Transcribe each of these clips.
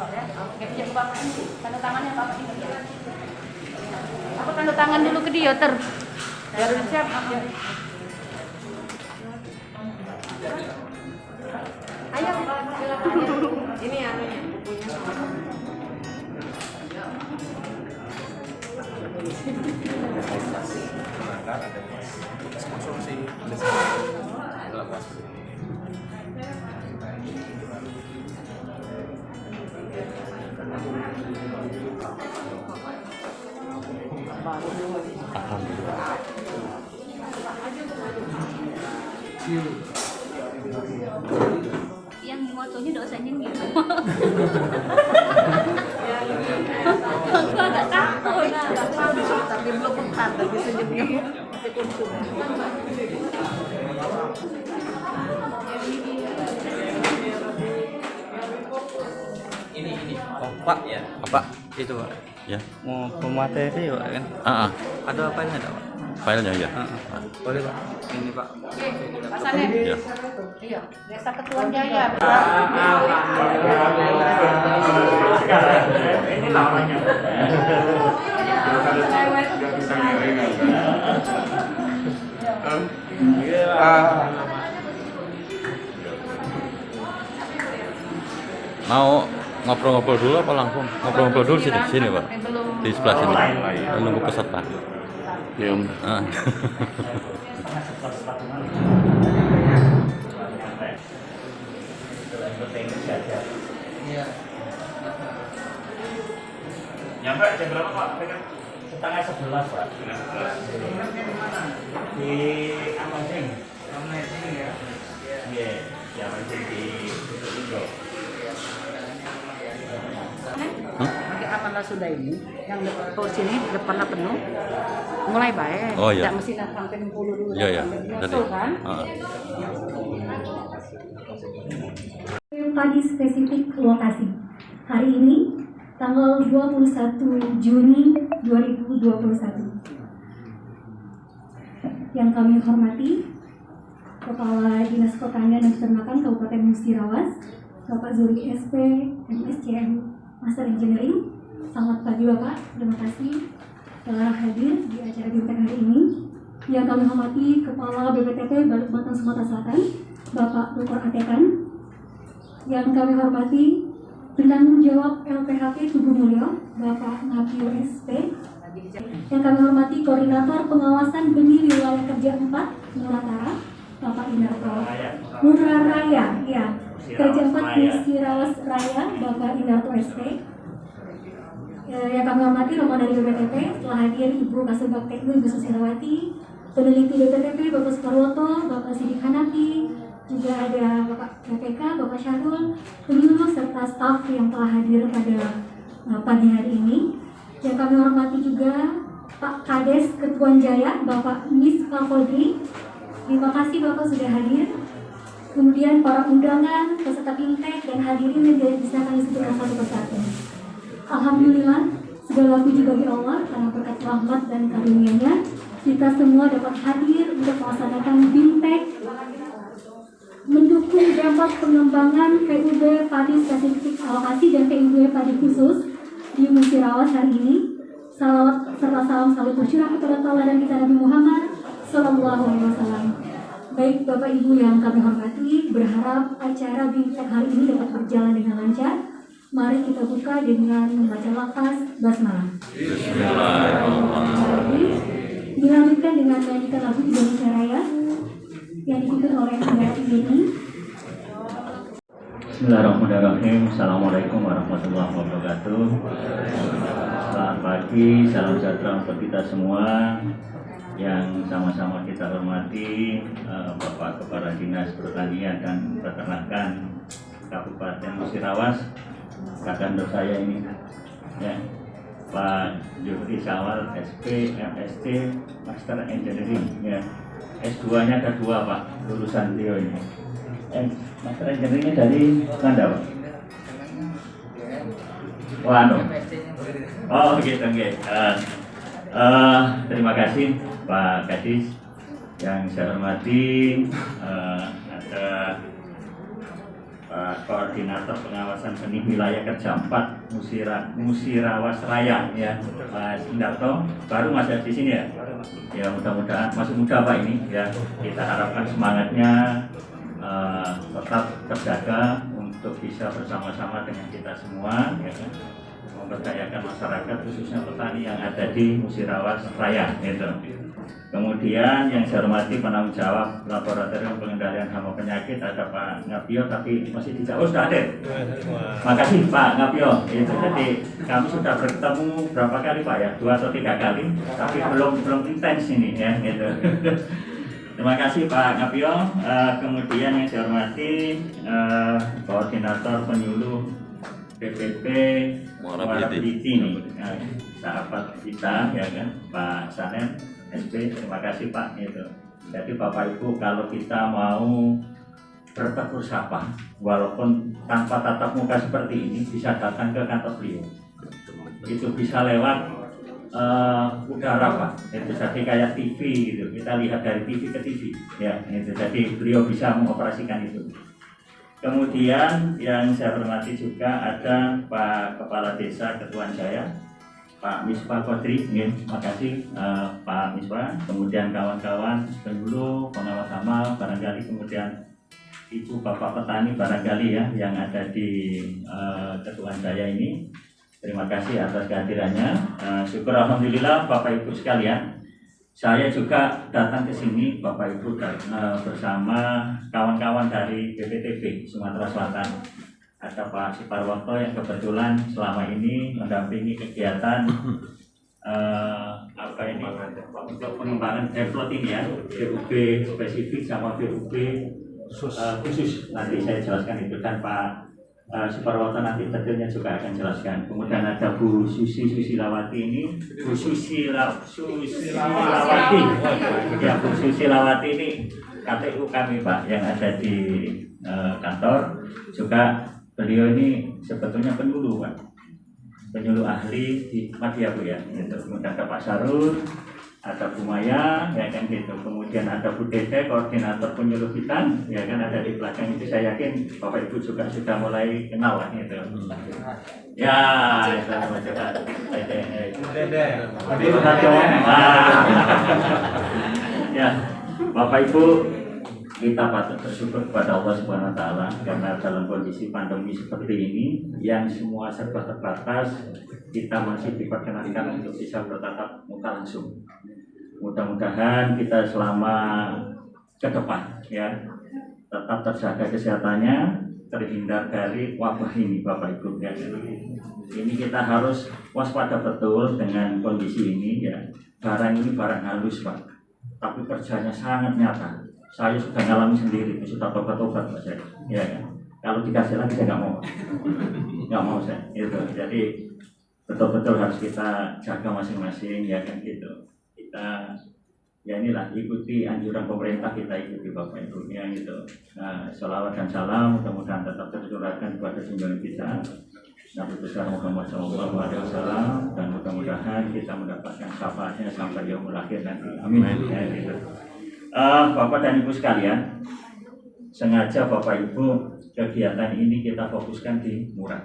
ya. Oke, pinjam Bapak ini. Tanda tangannya Bapak ini. Aku tanda tangan dulu ke dia ter. Biar siap. Ayo, ini anunya bukunya. Yang motonya dosanya gitu. Aku agak takut, tapi belum pekat lagi senyumnya. Ini Pak ya, Pak itu Pak Ya. mau pemateri Pak kan? Ada apanya ada Pak? Filenya ya. Boleh Pak, ini Pak. Pak Salim. Ya. Iya, Desa Ketuan Jaya. Ini namanya. Mau ngobrol-ngobrol dulu apa langsung? Ngobrol-ngobrol dulu sini Pak. Di sebelah sini. Nunggu peserta. Ya. Nyampe jam berapa Pak? Setengah 11 Pak. Di Amazing. Ya. Iya, di Amazing di Indo. Bagi amanah sudah ini, yang depan sini depannya penuh, mulai baik. Oh, iya. Tidak mesti sampai 60 dulu. Iya ya. Sampai Jadi. nyusul, kan? Pagi spesifik lokasi. Hari ini tanggal 21 Juni 2021. Yang kami hormati Kepala Dinas Pertanian dan Peternakan Kabupaten Musirawas, Bapak Zuri SP, MSCM, Master Engineering. Selamat pagi Bapak, terima kasih telah hadir di acara BIMTEK hari ini. Yang kami hormati Kepala BPTP Balitbang Sumatera Selatan, Bapak Dr. Atekan. Yang kami hormati penanggung jawab LPHP Tugu Mulyo, Bapak Ngapio SP. Yang kami hormati Koordinator Pengawasan Benih Wilayah Kerja 4 Muratara, Bapak Indarto Muraraya, ya. Kerja 4 Musirawas Raya, Bapak Indarto SP. Yang kami hormati rombongan dari BPTP, telah hadir Ibu Kasubag Teknik Ibu Susirawati, peneliti BPTP Bapak Suparwoto, Bapak Sidik Hanafi, juga ada Bapak KPK, Bapak Syahrul, penyuluh serta staf yang telah hadir pada pagi hari ini. Yang kami hormati juga Pak Kades Ketuan Jaya, Bapak Miska Kodri. Terima kasih Bapak sudah hadir. Kemudian para undangan, peserta BIMTEK dan hadirin yang tidak bisa kami sebutkan satu persatu. Alhamdulillah, segala puji bagi Allah karena berkat rahmat dan karunia-Nya kita semua dapat hadir untuk melaksanakan BIMTEK mendukung dampak pengembangan PUB Padi Spesifik Alokasi dan PUB Padi Khusus di Musirawas hari ini. Salawat serta salam salut bersyukur kepada tauladan kita Nabi Muhammad Sallallahu Alaihi Wasallam. Baik Bapak Ibu yang kami hormati, berharap acara BIMTEK hari ini dapat berjalan dengan lancar. Mari kita buka dengan membaca lafaz basmalah. Bismillahirrahmanirrahim. Dilanjutkan dengan menyanyikan lagu Indonesia Raya yang diikuti oleh Mbak Yeni. Bismillahirrahmanirrahim. Assalamualaikum warahmatullahi wabarakatuh. Selamat pagi, salam sejahtera untuk kita semua. Yang sama-sama kita hormati Bapak Kepala Dinas Pertanian dan Peternakan Kabupaten Musirawas, kakak saya ini, ya, Pak Jufri Sawal SP MSc Master Engineering, ya. S2-nya kedua Pak, lulusan Rio ini. Master Engineering-nya dari mana Pak? Wano. Oh gitu, gitu. Terima kasih Pak Kadis. Yang saya hormati ada Pak Koordinator Pengawasan Benih Wilayah Kerja 4 Musirawas Raya ya, Mas Indarto. Baru masih di sini ya. Ya mudah-mudahan masih muda Pak ini ya. Kita harapkan semangatnya tetap terjaga untuk bisa bersama-sama dengan kita semua ya kan, memberdayakan masyarakat khususnya petani yang ada di Musirawas Raya gitu. Kemudian yang saya hormati penanggung jawab Laboratorium Pengendalian Hama Penyakit ada Pak Ngapio, tapi masih di jauh sudah ada. Makasih Pak Ngapio. Itu jadi kami sudah bertemu berapa kali Pak ya, 2 atau 3 kali, tapi belum intens ini ya. Gitu. Terima kasih Pak Ngapio. Kemudian yang saya hormati Koordinator Penyuluh PPP Muara Peliti nih, sahabat kita ya kan, Pak Sanen SP. Terima kasih Pak. Gitu. Jadi Bapak Ibu, kalau kita mau bertegur sapa, walaupun tanpa tatap muka seperti ini, bisa datang ke kantor beliau. Itu bisa lewat udara Pak. Itu jadi kayak TV gitu. Kita lihat dari TV ke TV. Ya, itu. Jadi beliau bisa mengoperasikan itu. Kemudian yang saya hormati juga ada Pak Kepala Desa Ketuan Jaya, Pak Misbah Kodri. Terima kasih Pak Misbah. Kemudian kawan-kawan penyuluh, pengawas hama barangkali, kemudian Ibu Bapak petani barangkali ya yang ada di Ketuan Jaya ini. Terima kasih atas kehadirannya. Syukur alhamdulillah Bapak Ibu sekalian. Saya juga datang ke sini Bapak Ibu bersama kawan-kawan dari BPTB Sumatera Selatan. Ada Pak Siparwoto yang kebetulan selama ini mendampingi kegiatan untuk pengembangan develop ini ya, BUB spesifik sama BUB khusus. Nanti saya jelaskan itu, dan Pak Siparwoto nanti detailnya juga akan jelaskan. Kemudian ada Bu Susilawati ini, Bu Susilawati ya, Bu Susilawati ini KTU kami Pak yang ada di kantor. Juga beliau ini sebetulnya penyuluh Pak, penyuluh ahli di Madya Bu ya. Kemudian ada Pak Sarul, ada Bu Maya ya kan gitu. Kemudian ada Bu Dede, koordinator penyuluh kita ya kan, ada di belakang itu. Saya yakin Bapak Ibu juga sudah mulai kenal lah gitu. Ya, itu coba Dede. Ya, Bapak Ibu, kita patut bersyukur kepada Allah Subhanahu wa taala karena dalam kondisi pandemi seperti ini yang semua serba terbatas, kita masih diperkenankan untuk bisa bertatap muka langsung. Mudah-mudahan kita selama ke depan ya tetap terjaga kesehatannya, terhindar dari wabah ini Bapak Ibu ya. Ini kita harus waspada betul dengan kondisi ini ya. Barang ini barang halus Pak, tapi kerjanya sangat nyata. Saya sudah ngalami sendiri, sudah tobat-tobat Pak saya. Ya kan? Kalau dikasih lagi saya nggak mau saya. Itu. Jadi betul-betul harus kita jaga masing-masing ya kan gitu. Kita ya inilah ikuti anjuran pemerintah, kita ikuti Bapak Ibu ya gitu. Nah, sholawat dan salam mudah-mudahan tetap tercurahkan kepada junjungan kita Nabi besar Muhammad SAW, dan mudah-mudahan kita mendapatkan syafaatnya sampai yaumul akhir nanti. Amin. Ya, gitu. Bapak dan Ibu sekalian, sengaja Bapak Ibu kegiatan ini kita fokuskan di Murah,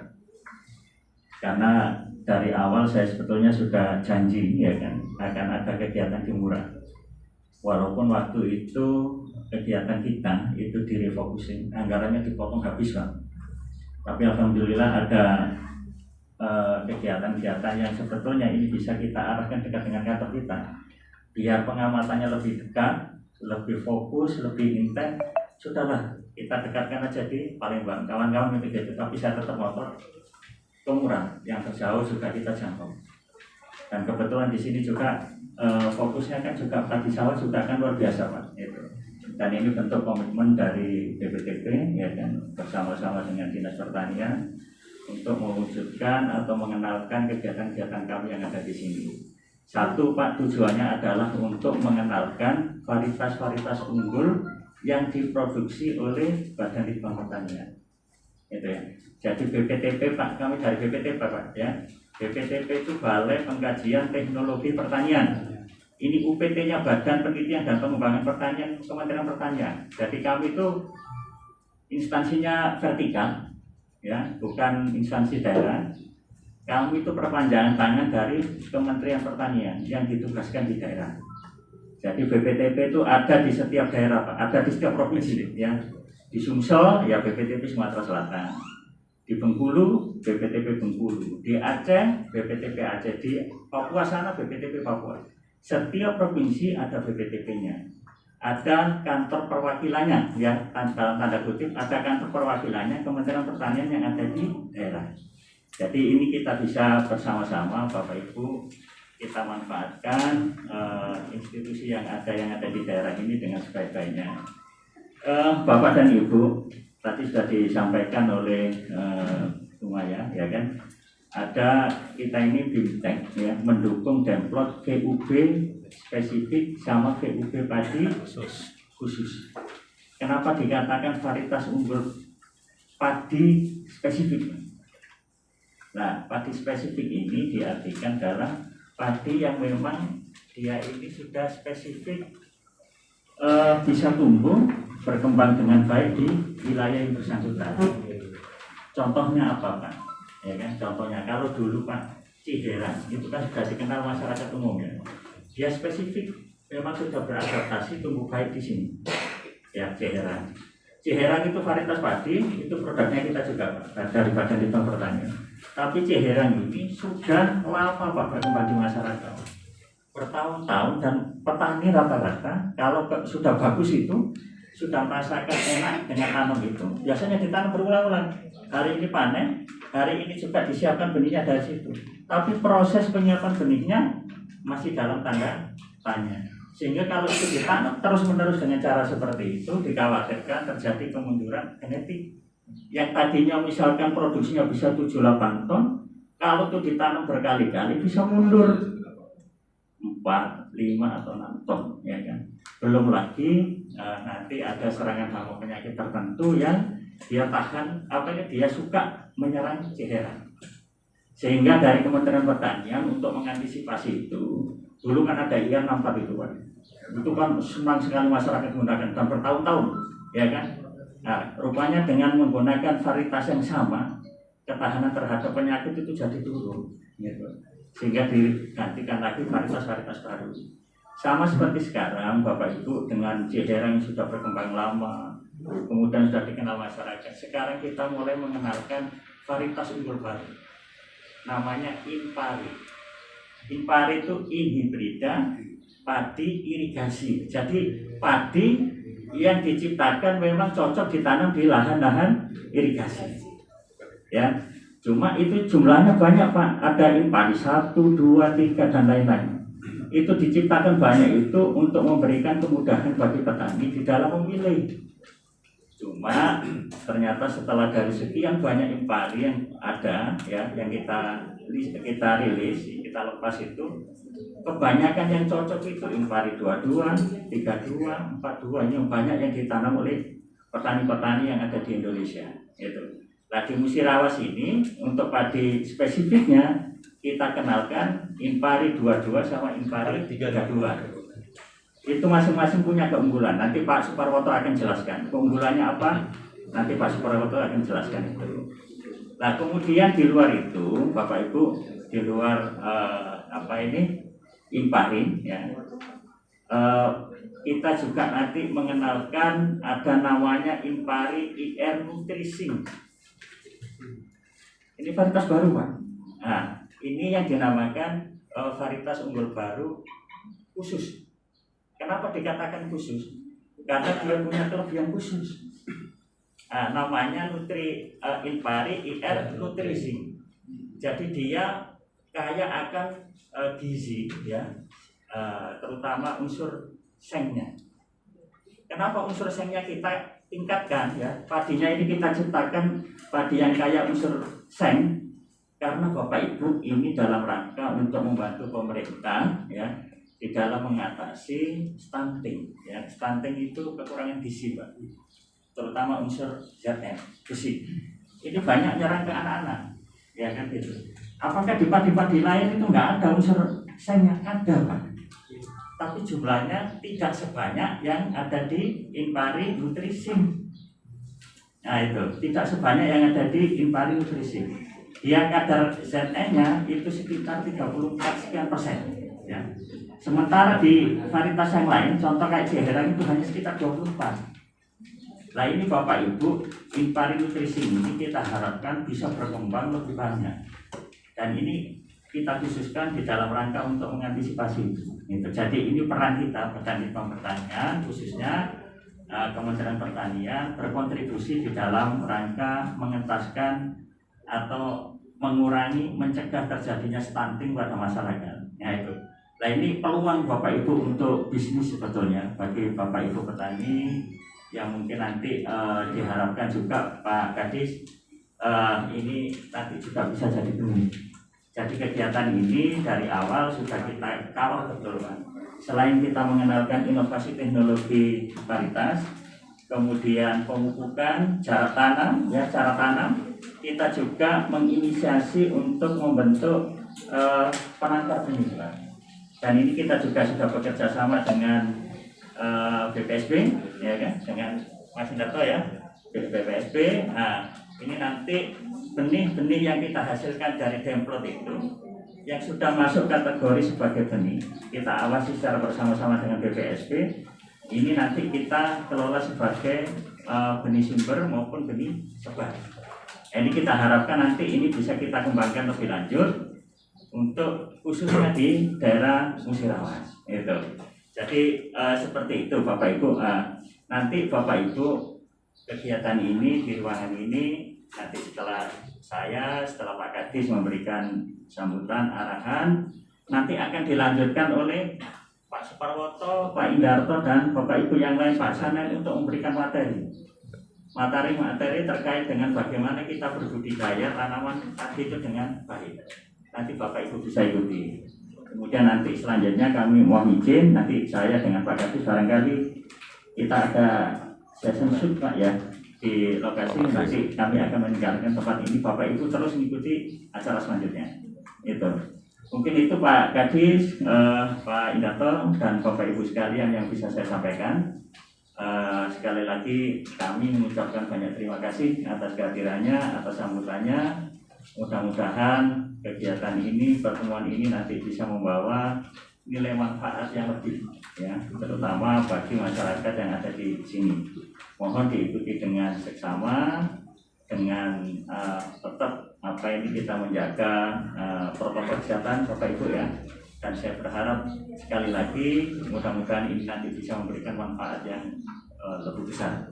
karena dari awal saya sebetulnya sudah janji ya kan akan ada kegiatan di Murah. Walaupun waktu itu kegiatan kita itu direfokusin, anggarannya dipotong habis Pak. Tapi alhamdulillah ada kegiatan-kegiatan yang sebetulnya ini bisa kita arahkan dekat dengan kantor kita, biar pengamatannya lebih dekat, lebih fokus, lebih intens. Sudahlah, kita dekatkan aja di Palembang, kawan-kawan itu. Tapi saya tetap motor ke Murah, yang terjauh juga kita jangkau. Dan kebetulan di sini juga fokusnya kan juga tadi sawah juga kan luar biasa Pak. Itu. Dan ini bentuk komitmen dari BPTB ya kan, bersama-sama dengan Dinas Pertanian untuk mewujudkan atau mengenalkan kegiatan-kegiatan kami yang ada di sini. Satu Pak, tujuannya adalah untuk mengenalkan varietas-varietas unggul yang diproduksi oleh Badan Litbang Pertanian. Itu ya. Jadi BPTP Pak, kami dari BPTP Pak ya. BPTP itu Balai Pengkajian Teknologi Pertanian. Ini UPT-nya Badan Penelitian dan Pengembangan Pertanian Kementerian Pertanian. Jadi kami itu instansinya vertikal, ya, bukan instansi daerah. Kamu itu perpanjangan tangan dari Kementerian Pertanian yang ditugaskan di daerah. Jadi BPTP itu ada di setiap daerah, Pak, ada di setiap provinsi, ya. Di Sumsel, ya BPTP Sumatera Selatan. Di Bengkulu, BPTP Bengkulu. Di Aceh, BPTP Aceh. Di Papua sana, BPTP Papua. Setiap provinsi ada BPTP-nya. Ada kantor perwakilannya, ya, dalam tanda kutip, ada kantor perwakilannya Kementerian Pertanian yang ada di daerah. Jadi ini kita bisa bersama-sama, Bapak Ibu, kita manfaatkan institusi yang ada di daerah ini dengan sebaik-baiknya. Bapak dan Ibu, tadi sudah disampaikan oleh Sumaya, ya kan? Ada kita ini BIMTEK, ya, mendukung Demplot VUB spesifik sama VUB padi khusus. Kenapa dikatakan varietas unggul padi spesifik? Nah, padi spesifik ini diartikan dalam padi yang memang dia ini sudah spesifik, bisa tumbuh berkembang dengan baik di wilayah yang bersangkutan. Contohnya apa, Pak? Ya kan, contohnya kalau dulu Pak Ciherang itu kan sudah dikenal masyarakat umum, ya. Dia spesifik memang sudah beradaptasi tumbuh baik di sini. Ya, Ciherang. Ciherang itu varietas padi, itu produknya kita juga Pak, dari Badan Litbang Pertanian. Tapi Ciherang ini sudah lama Pak berkembang di masyarakat. Bertahun-tahun, dan petani rata-rata kalau sudah bagus itu sudah merasakan enak dengan tanam itu, biasanya ditanam berulang-ulang. Hari ini panen, hari ini juga disiapkan benihnya dari situ. Tapi proses penyiapan benihnya masih dalam tanda tanya. Sehingga kalau itu ditanam terus-menerus dengan cara seperti itu, dikhawatirkan terjadi kemunduran genetik. Yang tadinya misalkan produksinya bisa 7-8 ton, kalau itu ditanam berkali-kali bisa mundur 4, 5 atau 6 ton, ya kan? Belum lagi nanti ada serangan hama penyakit tertentu yang dia tahan, dia suka menyerang Ciherang. Sehingga dari Kementerian Pertanian untuk mengantisipasi itu, dulu kan ada IAR 64 itu Pak. Itu kan senang sekali masyarakat menggunakan dan bertahun-tahun, ya kan? Nah, rupanya dengan menggunakan varietas yang sama, ketahanan terhadap penyakit itu jadi turun, gitu. Sehingga digantikan lagi varietas-varietas baru. Sama seperti sekarang Bapak Ibu dengan Ciherang yang sudah berkembang lama, kemudian sudah dikenal masyarakat. Sekarang kita mulai mengenalkan varietas unggul baru, namanya Impari. Impari itu inhibrida padi irigasi. Jadi padi yang diciptakan memang cocok ditanam di lahan-lahan irigasi, ya. Cuma itu jumlahnya banyak Pak, ada Impari 1, 2, 3 dan lain-lain. Itu diciptakan banyak itu untuk memberikan kemudahan bagi petani di dalam memilih. Cuma ternyata setelah dari sekian banyak Impari yang ada, ya, yang kita rilis, kita lepas itu, kebanyakan yang cocok itu Impari 22, 32, 42 yang banyak yang ditanam oleh petani-petani yang ada di Indonesia, gitu. Nah, di Musirawas ini untuk padi spesifiknya kita kenalkan Impari 22 sama Impari 32. Itu masing-masing punya keunggulan. Nanti Pak Suparwoto akan jelaskan keunggulannya apa. Nanti Pak Suparwoto akan jelaskan itu. Nah, kemudian di luar itu, Bapak Ibu, di luar Impari, ya, kita juga nanti mengenalkan ada namanya Impari IR Nutrising. Ini varietas baru Pak. Nah, ini yang dinamakan varietas unggul baru khusus. Kenapa dikatakan khusus? Karena dia punya kelebihan khusus. Nah, namanya Impari IR Nutrising. Jadi dia kaya akan gizi, ya, terutama unsur sengnya. Kenapa unsur sengnya kita tingkatkan, ya? Padinya ini kita ciptakan padi yang kaya unsur seng. Karena Bapak Ibu ini dalam rangka untuk membantu pemerintah, ya, di dalam mengatasi stunting, ya. Stunting itu kekurangan gizi Pak, terutama unsur Zn, besi. Ini banyak nyerang ke anak-anak, ya kan gitu. Apakah di padi-padi lain itu nggak ada unsur sengnya? Ada Pak, tapi jumlahnya tidak sebanyak yang ada di Impari Nutrising. Nah itu tidak sebanyak yang ada di Impari Nutrisi. Dia kadar ZN-nya itu sekitar 34 sekian persen. Ya. Sementara di varietas yang lain, contoh kayak Jeherang itu hanya sekitar 24. Nah ini Bapak Ibu, Impari Nutrisi ini kita harapkan bisa berkembang lebih banyak. Dan ini kita khususkan di dalam rangka untuk mengantisipasi itu. Jadi ini peran kita, petani pertanian khususnya Kementerian Pertanian berkontribusi di dalam rangka mengentaskan atau mengurangi, mencegah terjadinya stunting pada masyarakat. Ya itu. Nah ini peluang Bapak Ibu untuk bisnis sebetulnya bagi Bapak Ibu petani yang mungkin nanti diharapkan juga Pak Kadis ini nanti juga bisa jadi benih. Jadi kegiatan ini dari awal sudah kita kawal betul Pak. Selain kita mengenalkan inovasi teknologi varietas, kemudian pemupukan, cara tanam, kita juga menginisiasi untuk membentuk penangkar benih Pak. Dan ini kita juga sudah bekerja sama dengan BPSB, ya kan, dengan Mas Indarto ya, BPSB. Nah, ini nanti benih-benih yang kita hasilkan dari demplot itu, yang sudah masuk kategori sebagai benih, kita awasi secara bersama-sama dengan BPSB. Ini nanti kita kelola sebagai benih sumber maupun benih sebar. Ini kita harapkan nanti ini bisa kita kembangkan lebih lanjut untuk khususnya di daerah Musirawas itu. Jadi seperti itu Bapak Ibu. Nanti Bapak Ibu kegiatan ini di ruangan ini nanti setelah Pak Kadis memberikan sambutan arahan, nanti akan dilanjutkan oleh Pak Suparwoto, Pak Indarto dan Bapak Ibu yang lain, Pak Sanen untuk memberikan materi terkait dengan bagaimana kita berbudidaya tanaman tadi itu dengan baik. Nanti Bapak Ibu bisa ikuti. Kemudian nanti selanjutnya kami mohon izin, nanti saya dengan Pak Kadis barangkali kita ada session shoot Pak ya di lokasi. Nanti kami akan meninggalkan tempat ini. Bapak Ibu terus mengikuti acara selanjutnya. Itu. Mungkin itu Pak Kadis, Pak Indarto dan Bapak Ibu sekalian yang bisa saya sampaikan. Sekali lagi kami mengucapkan banyak terima kasih atas kehadirannya, atas sambutannya. Mudah-mudahan kegiatan ini, pertemuan ini nanti bisa membawa nilai manfaat yang lebih, ya, terutama bagi masyarakat yang ada di sini. Mohon diikuti dengan seksama, dengan tetap apa ini kita menjaga protokol kesehatan Bapak Ibu ya. Dan saya berharap sekali lagi mudah-mudahan ini nanti bisa memberikan manfaat yang lebih besar.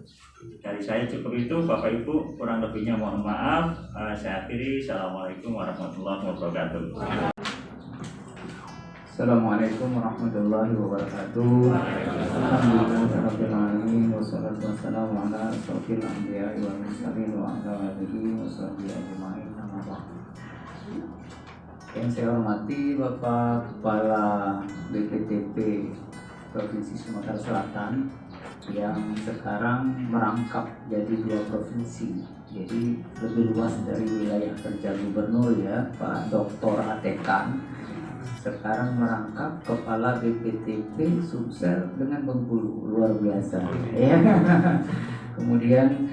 Dari saya cukup itu Bapak Ibu, kurang lebihnya mohon maaf. Saya akhiri. Assalamualaikum warahmatullahi wabarakatuh. Assalamualaikum warahmatullahi wabarakatuh. Alhamdulillahirrahmanirrahim. Wassalatu wassalamu ala asyrofil anbiya'i wal mursalin wa ala alihi wa sahbihi ajma'in. Yang saya hormati Bapak Kepala BPTP Provinsi Sumatera Selatan yang sekarang merangkap jadi 2 provinsi. Jadi lebih luas dari wilayah kerja gubernur ya, Pak Dr. Atekan sekarang merangkap Kepala BPTP Sumsel dengan Bengkulu, luar biasa ya. Kemudian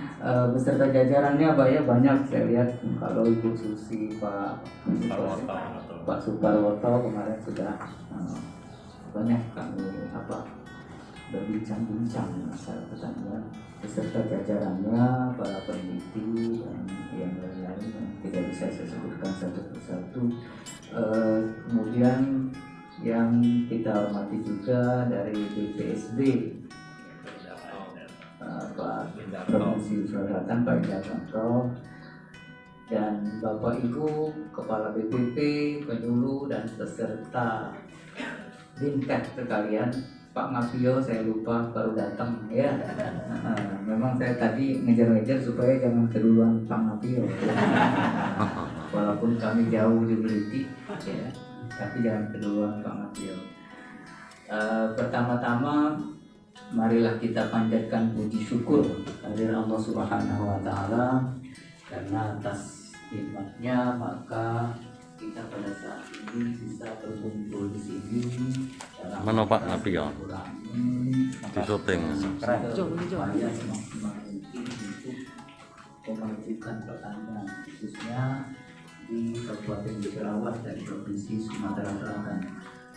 beserta jajarannya Pak ya, banyak saya lihat kalau Ibu Susi, Pak Suparwoto kemarin sudah banyak kami berbincang-bincang masalah pertanian beserta jajarannya, para peneliti dan yang lain-lain yang tidak bisa saya sebutkan satu persatu. Kemudian yang kita hormati juga dari BPSB Pak Provinsi Selatan Pak Indarto dan Bapak Ibu Kepala BPP, penyuluh dan peserta Dintek sekalian. Pak Ngapio saya lupa baru datang ya. Memang saya tadi ngejar-ngejar supaya jangan keduluan Pak Ngapio ya. Walaupun kami jauh di Beliti ya, tapi jangan keduluan Pak Ngapio. Pertama-tama marilah kita panjatkan puji syukur kehadirat Allah Subhanahu wa taala, karena atas nikmatnya maka kita pada saat ini bisa berkumpul di sini. Mana Pak Nabi ya? Di syuting. Supaya semaksimal mungkin untuk memajukan pertanian khususnya di Kabupaten Cirawas dan Provinsi Sumatera Selatan.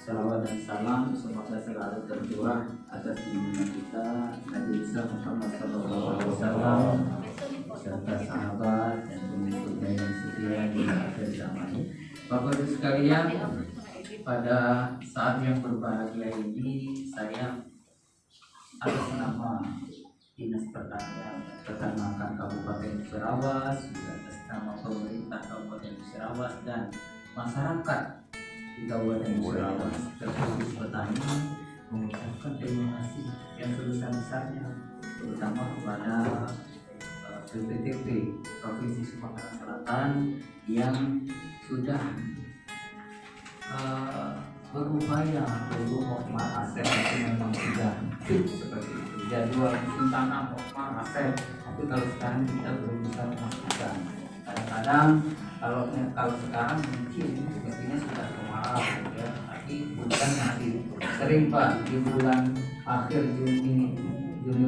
Salawat dan salam semoga selalu tercurah atas junjungan kita Nabi besar Muhammad SAW serta sahabat dan pengikutnya yang setia di akhir zaman. Bapak Ibu sekalian, pada saat yang berbahagia ini saya atas nama Dinas Pertanian Peternakan Kabupaten Cirawas, atas nama pemerintah Kabupaten Cirawas dan masyarakat di Kabupaten Cirawas terkhusus petani mengucapkan terima kasih yang sebesar-besarnya terutama kepada BPTP Provinsi Sumatera Selatan yang sudah berupaya untuk Hokmar Aset itu memang sudah fit seperti itu. Jadwal musim tanam Hokmar Aset, tapi kalau sekarang kita belum bisa memastikan. Kadang-kadang kalau sekarang mungkin sepertinya sudah kemarau ya, tapi bukan masih sering Pak di bulan akhir Juni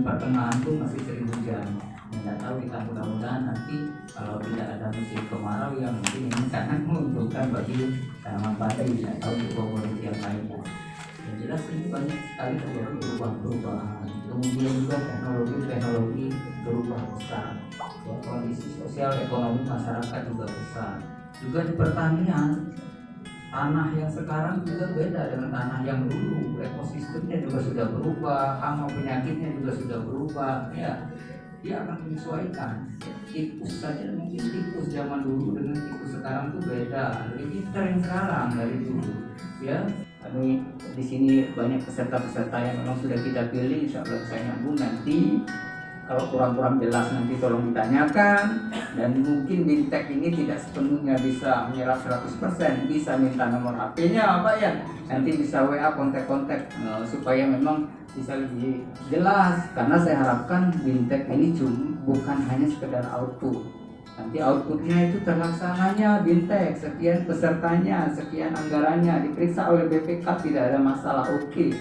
pertengahan pun masih sering hujan. Tidak tahu, kita mudah-mudahan nanti kalau tidak ada musim kemarau yang mungkin ini sangat menguntungkan bagi tanaman padi atau komoditi yang lainnya. Yang jelas ini banyak sekali terjadi perubahan-perubahan. Kemudian juga teknologi berubah besar. Ya, kondisi sosial ekonomi masyarakat juga besar. Juga di pertanian, tanah yang sekarang juga beda dengan tanah yang dulu. Ekosistemnya juga sudah berubah, hama penyakitnya juga sudah berubah. Ya, dia akan menyesuaikan. Tikus saja mungkin tikus zaman dulu dengan tikus sekarang tuh beda, lebih keren sekarang dari dulu. Ya, kami di sini banyak peserta-peserta yang memang sudah kita pilih. Insya Allah saya nyambung nanti. Kalau kurang-kurang jelas nanti tolong ditanyakan. Dan mungkin Bintek ini tidak sepenuhnya bisa menyerap 100%, bisa minta nomor HP-nya Pak ya. Nanti bisa WA kontak-kontak supaya memang bisa lebih jelas. Karena saya harapkan Bintek ini bukan hanya sekedar output. Nanti outputnya itu terlaksananya Bintek, sekian pesertanya, sekian anggarannya, diperiksa oleh BPK, tidak ada masalah, oke.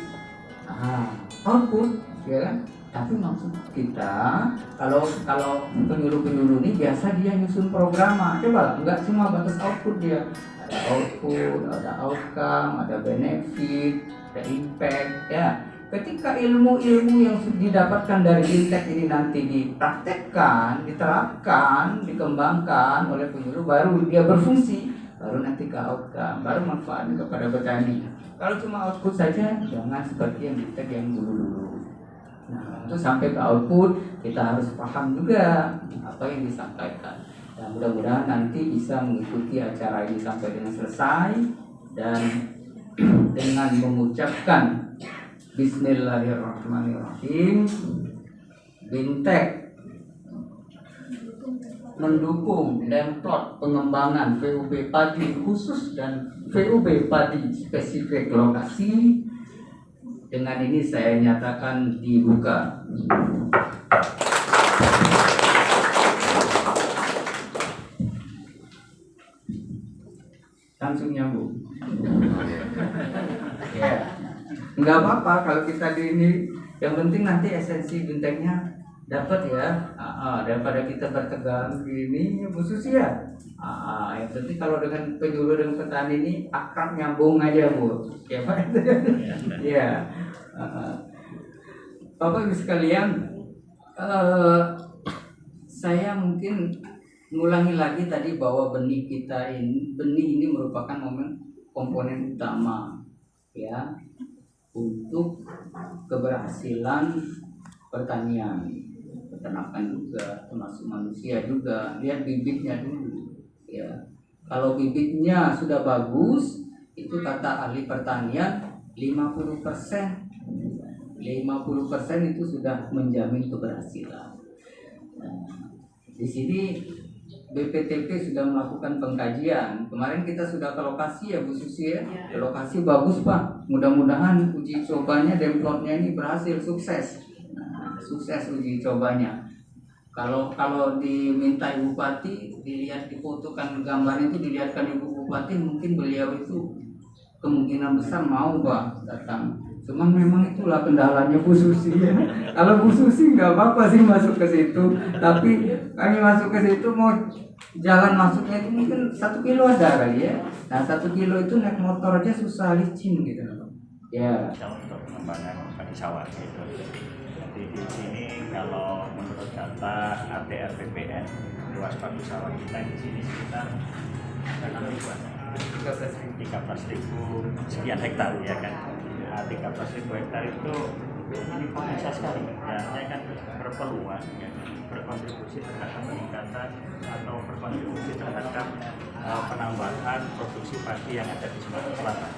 Nah, output ya kan? Tapi maksud kita kalau penyuluh-penyuluh ini biasa dia nyusun program, coba enggak cuma batas output dia, ada output, ada outcome, ada benefit, ada impact ya. Ketika ilmu-ilmu yang didapatkan dari Bintek ini nanti dipraktekkan, diterapkan, dikembangkan oleh penyuluh, baru dia berfungsi, baru nanti ke outcome, baru manfaatnya kepada petani. Kalau cuma output saja, jangan seperti yang Bintek yang dulu-dulu. Nah, untuk sampai ke output kita harus paham juga apa yang disampaikan. Dan mudah-mudahan nanti bisa mengikuti acara ini sampai dengan selesai dan dengan mengucapkan Bismillahirrahmanirrahim. Bintek mendukung demplot pengembangan VUB padi khusus dan VUB padi spesifik lokasi. Dengan ini saya nyatakan dibuka. Langsung nyambung. Ya, nggak apa-apa kalau kita di ini. Yang penting nanti esensi Binteknya dapat ya. Daripada kita bertegang gini, khusus ya. Yang penting kalau dengan penyuluh dengan petani ini akrab nyambung aja Bu. Ya Pak. Ya. Bapak Ibu sekalian, saya mungkin mengulangi lagi tadi bahwa benih ini merupakan komponen utama ya untuk keberhasilan pertanian, peternakan juga, termasuk manusia juga. Lihat bibitnya dulu ya. Kalau bibitnya sudah bagus, itu kata ahli pertanian 50% itu sudah menjamin keberhasilan. Nah, di sini BPTP sudah melakukan pengkajian. Kemarin kita sudah ke lokasi ya Bu Susi ya. Lokasi bagus Pak. Mudah-mudahan uji cobanya demplotnya ini berhasil, sukses. Nah, sukses uji cobanya. Kalau diminta Ibu Bupati, dilihat difotokan gambarnya itu, dilihatkan Ibu Bupati, mungkin beliau itu kemungkinan besar mau Pak datang. Cuman memang itulah kendalanya Bu Susi ya. Kalau Bu Susi nggak apa-apa sih masuk ke situ, tapi kami masuk ke situ mau jalan masuknya itu mungkin 1 kilo ada kali ya. Nah 1 kilo itu naik motor aja susah, licin gitu. Ya. Untuk pengembangan padi sawah gitu. Jadi di sini kalau menurut data ATR BPN luas padi sawah kita di sini sekitar 13.000 sekian hektar ya kan. 13.000 hektar itu ini potensial sekali. Artinya kan berpeluang ya, berkontribusi terhadap peningkatan atau berkontribusi terhadap penambahan produksi padi yang ada di Sumatera Selatan.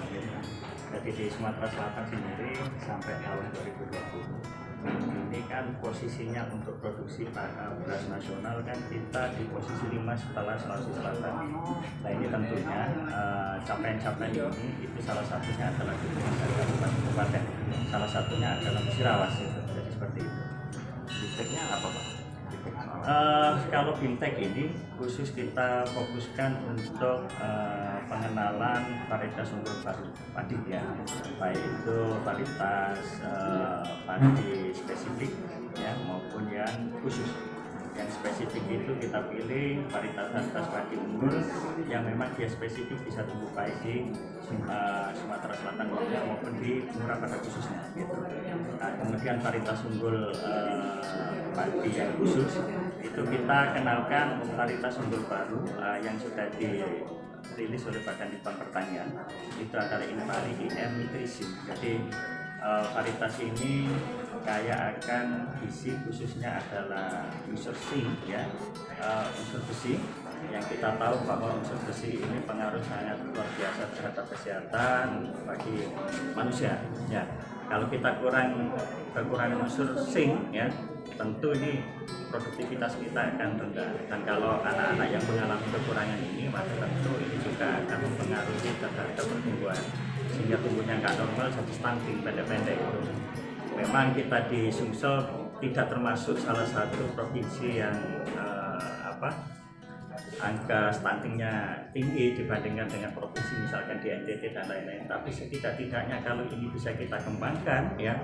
Jadi di Sumatera Selatan sendiri sampai tahun 2020 ini kan posisinya untuk produksi beras nasional kan kita di posisi 5 setelah Sulawesi Selatan. Nah ini tentunya capaian-capaian ini itu salah satunya adalah di kabupaten, salah satunya adalah Musirawas itu. Jadi seperti itu. Bimteknya apa Pak? Kalau Bimtek ini khusus kita fokuskan untuk pengenalan varietas unggul baru padi ya, baik itu varietas padi spesifik ya maupun yang khusus. Yang spesifik itu kita pilih varietas padi unggul yang memang dia spesifik bisa tumbuh baik di Sumatera Selatan maupun di Murah pada khususnya gitu. Nah, kemudian varietas unggul padi yang khusus itu kita kenalkan varietas unggul baru yang sudah dirilis oleh Badan Litbang Pertanian, itu adalah Impari IM Nutrisi. Jadi varietas ini kaya akan gizi, khususnya adalah unsur zinc ya, unsur besi yang kita tahu bahwa unsur besi ini pengaruh sangat luar biasa terhadap kesehatan bagi manusia ya. Kalau kita kekurangan unsur zinc ya, tentu ini produktivitas kita akan rendah, dan kalau anak-anak yang mengalami kekurangan ini maka tentu ini juga akan mempengaruhi terhadap pertumbuhan, sehingga tumbuhnya nggak normal, jadi stunting pendek-pendek itu. Memang kita di Sumsel tidak termasuk salah satu provinsi yang angka stuntingnya tinggi dibandingkan dengan provinsi misalkan di NTT dan lain-lain, tapi setidak-tidaknya kalau ini bisa kita kembangkan ya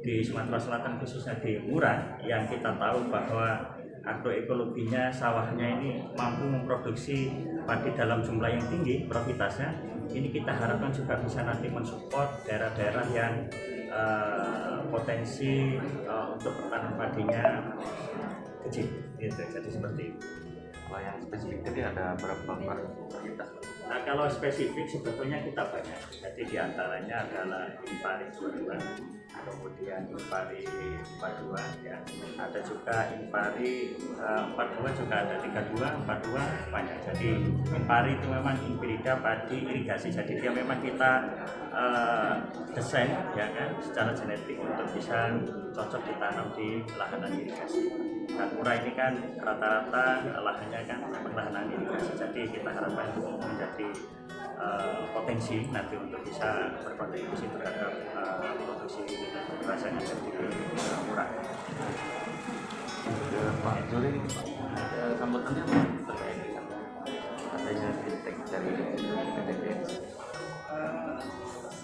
di Sumatera Selatan, khususnya di Murah yang kita tahu bahwa agroekologinya sawahnya ini mampu memproduksi padi dalam jumlah yang tinggi profitasinya, ini kita harapkan juga bisa nanti mensupport daerah-daerah yang potensi untuk pertanian padinya kecil gitu. Jadi seperti itu. Kalau yang spesifik tadi ada berapa varietas? Nah kalau spesifik sebetulnya kita banyak. Jadi diantaranya adalah Impari 22, kemudian Impari 42 ya. Ada juga Impari 42 juga ada 32, 42 banyak. Jadi Impari itu memang hibrida padi irigasi. Jadi dia memang kita desain ya kan secara genetik untuk bisa cocok ditanam di lahan irigasi. Dan Murah ini kan rata-rata lahannya kan lahan irigasi, jadi kita harapkan menjadi potensi nanti untuk bisa berkontribusi terhadap produksi beras yang ada di Murah. Pak Zuri, sambutannya terkait dengan adanya Bimtek dari PTP?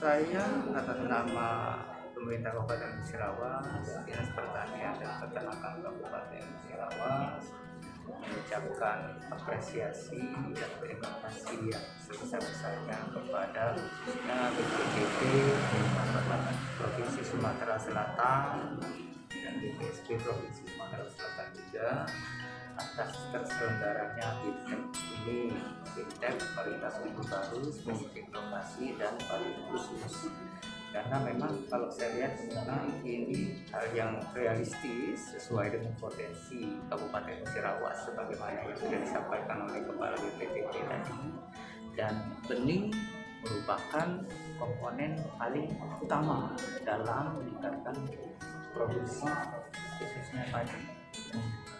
Saya atas nama pemerintah Kabupaten Musirawas, Dinas Pertanian dan Peternakan Kabupaten Musirawas mengucapkan apresiasi dan terima kasih yang sebesar-besarnya kepada khususnya BPDP Provinsi Sumatera Selatan dan BPSP Provinsi Sumatera Selatan juga atas terselenggaranya Bimtek ini. Bimtek varietas unggul baru, spesifik lokasi dan varietas khusus. Karena memang kalau saya lihat memang ini hal yang realistis sesuai dengan potensi Kabupaten Musirawas sebagaimana yang sudah disampaikan oleh Kepala BPTP tadi. Dan benih merupakan komponen paling utama dalam meningkatkan produksi khususnya padi.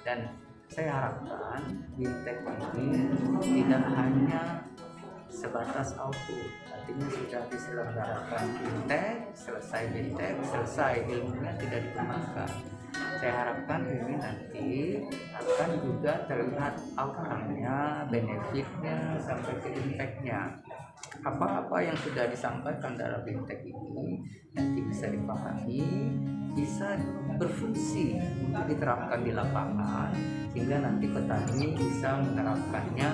Dan saya harapkan Bimtek ini tidak hanya sebatas output, artinya sudah diselenggarakan Bimtek, selesai Bimtek, selesai ilmunya tidak dikembangkan. Saya harapkan ini nanti akan juga terlihat outcome-nya, benefitnya sampai ke impact-nya. apa-apa yang sudah disampaikan dalam BIMTEK ini nanti bisa dipahami, bisa berfungsi untuk diterapkan di lapangan, sehingga nanti petani bisa menerapkannya,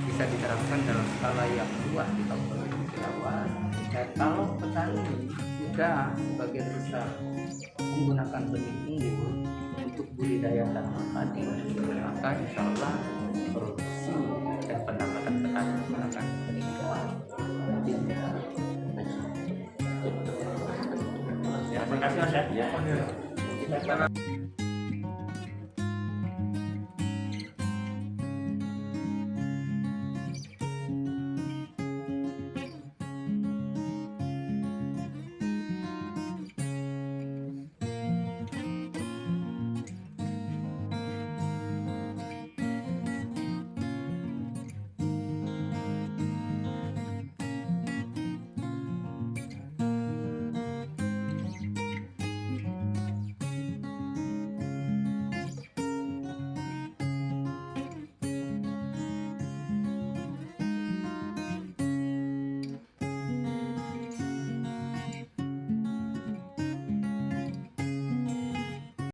bisa diterapkan dalam skala yang luas di Kabupaten Sirawas. Dan kalau petani sudah sebagian besar menggunakan benih unggul untuk budidaya tanaman padi, maka insya Allah produksi dan pendapatan petani akan meningkat. Terima kasih Mas ya.